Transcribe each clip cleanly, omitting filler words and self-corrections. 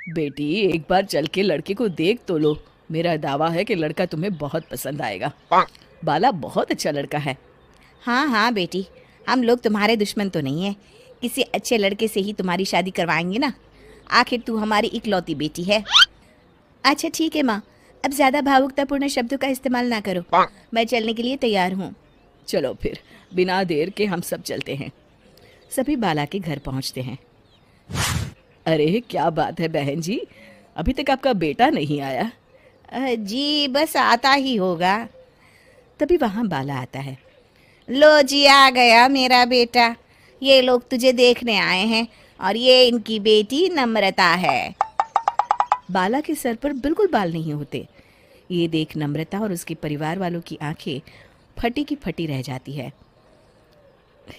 बेटी एक बार चल के लड़के को देख तो लो। मेरा दावा है कि लड़का तुम्हें बहुत पसंद आएगा। बाला बहुत अच्छा लड़का है। हाँ हाँ बेटी, हम लोग तुम्हारे दुश्मन तो नहीं है। किसी अच्छे लड़के से ही तुम्हारी शादी करवाएंगे ना। आखिर तू हमारी इकलौती बेटी है। अच्छा ठीक है माँ, अब ज़्यादा भावुकतापूर्ण शब्दों का इस्तेमाल ना करो। मैं चलने के लिए तैयार हूँ। चलो फिर बिना देर के हम सब चलते हैं। सभी बाला के घर पहुंचते हैं। अरे क्या बात है बहन जी, अभी तक आपका बेटा नहीं आया? जी बस आता ही होगा। तभी वहाँ बाला आता है। लो जी, आ गया मेरा बेटा। ये लोग तुझे देखने आए हैं और ये इनकी बेटी नम्रता है। बाला के सर पर बिल्कुल बाल नहीं होते। ये देख नम्रता और उसके परिवार वालों की आंखें फटी की फटी रह जाती है।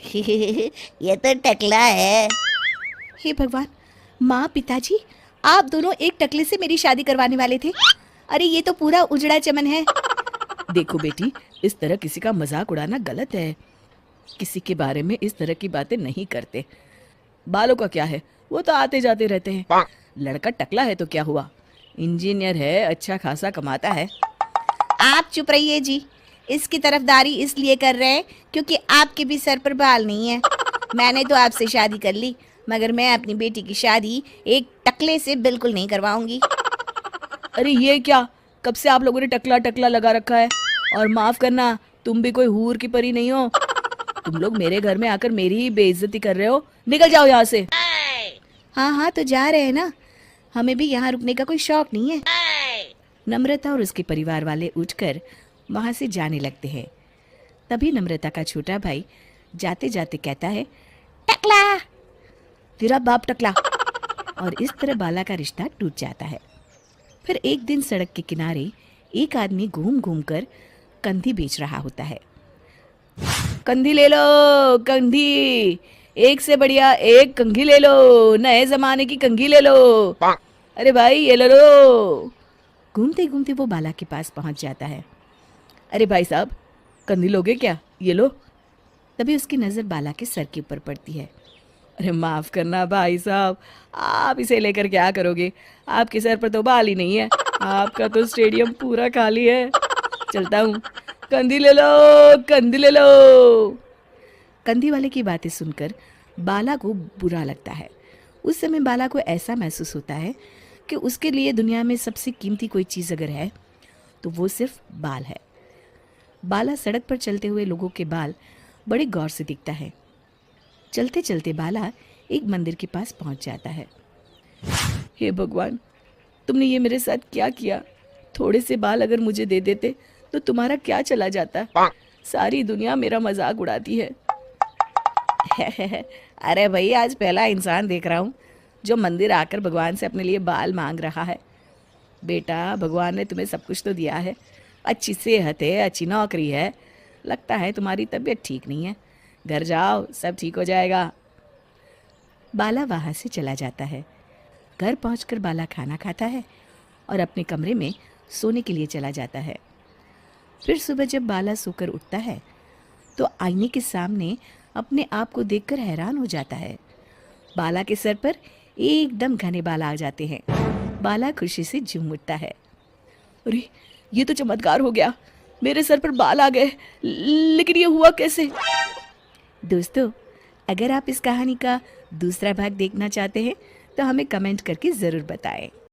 ये तो टकला है। हे भगवान, माँ पिताजी, आप दोनों एक टकले से मेरी शादी करवाने वाले थे। अरे ये तो पूरा उजड़ा चमन है। देखो बेटी, इस तरह किसी का मजाक उड़ाना गलत है। किसी के बारे में इस तरह की बातें नहीं करते। बालों का क्या है, वो तो आते जाते रहते हैं। लड़का टकला है तो क्या हुआ, इंजीनियर है, अच्छा खासा कमाता है। आप चुप रहिए जी। इसकी तरफदारी इसलिए कर रहे हैं क्योंकि आपके भी सर पर बाल नहीं है। मैंने तो आपसे शादी कर ली, मगर मैं अपनी बेटी की शादी एक टकले से बिल्कुल नहीं करवाऊंगी। अरे ये क्या, कब से आप लोगों ने टकला टकला लगा रखा है? और माफ करना, तुम भी कोई हूर की परी नहीं हो। तुम लोग मेरे घर में आकर मेरी ही बेइज्जती कर रहे हो। निकल जाओ यहाँ से। हाँ हाँ तो जा रहे हैं ना, हमें भी यहाँ रुकने का कोई शौक नहीं है। नम्रता और उसके परिवार वाले उठकर वहां से जाने लगते हैं। तभी नम्रता का छोटा भाई जाते जाते कहता है, टकला। तेरा बाप टकला। और इस तरह बाला का रिश्ता टूट जाता है। फिर एक दिन सड़क के किनारे एक आदमी घूम घूम कर कंधी बेच रहा होता है। कंधी ले लो, कंधी, एक से बढ़िया एक कंघी ले लो, नए जमाने की कंघी ले लो। अरे भाई ये ले लो। घूमते घूमते वो बाला के पास पहुंच जाता है। अरे भाई साहब, कंधी लोगे क्या? ये लो। तभी उसकी नज़र बाला के सर के ऊपर पड़ती है। अरे माफ़ करना भाई साहब, आप इसे लेकर क्या करोगे? आपके सर पर तो बाल ही नहीं है। आपका तो स्टेडियम पूरा खाली है। चलता हूँ। कंधी ले लो, कंधी ले लो। कंधी वाले की बातें सुनकर बाला को बुरा लगता है। उस समय बाला को ऐसा महसूस होता है कि उसके लिए दुनिया में सबसे कीमती कोई चीज़ अगर है तो वो सिर्फ बाल है। बाला सड़क पर चलते हुए लोगों के बाल बड़े गौर से दिखता है। चलते चलते बाला एक मंदिर के पास पहुंच जाता है। हे भगवान, तुमने ये मेरे साथ क्या किया? थोड़े से बाल अगर मुझे दे देते तो तुम्हारा क्या चला जाता? सारी दुनिया मेरा मजाक उड़ाती है। अरे भाई, आज पहला इंसान देख रहा हूँ जो मंदिर आकर भगवान से अपने लिए बाल मांग रहा है। बेटा, भगवान ने तुम्हें सब कुछ तो दिया है। अच्छी सेहत है, अच्छी नौकरी है। लगता है तुम्हारी तबीयत ठीक नहीं है। घर जाओ, सब ठीक हो जाएगा। बाला वहाँ से चला जाता है। घर पहुंचकर बाला खाना खाता है और अपने कमरे में सोने के लिए चला जाता है। फिर सुबह जब बाला सोकर उठता है तो आईने के सामने अपने आप को देखकर हैरान हो जाता है। बाला के सर पर एकदम घने बाल आ जाते हैं। बाला खुशी से झूम उठता है। अरे ये तो चमत्कार हो गया, मेरे सर पर बाल आ गए। लेकिन ये हुआ कैसे? दोस्तों, अगर आप इस कहानी का दूसरा भाग देखना चाहते हैं तो हमें कमेंट करके ज़रूर बताएं।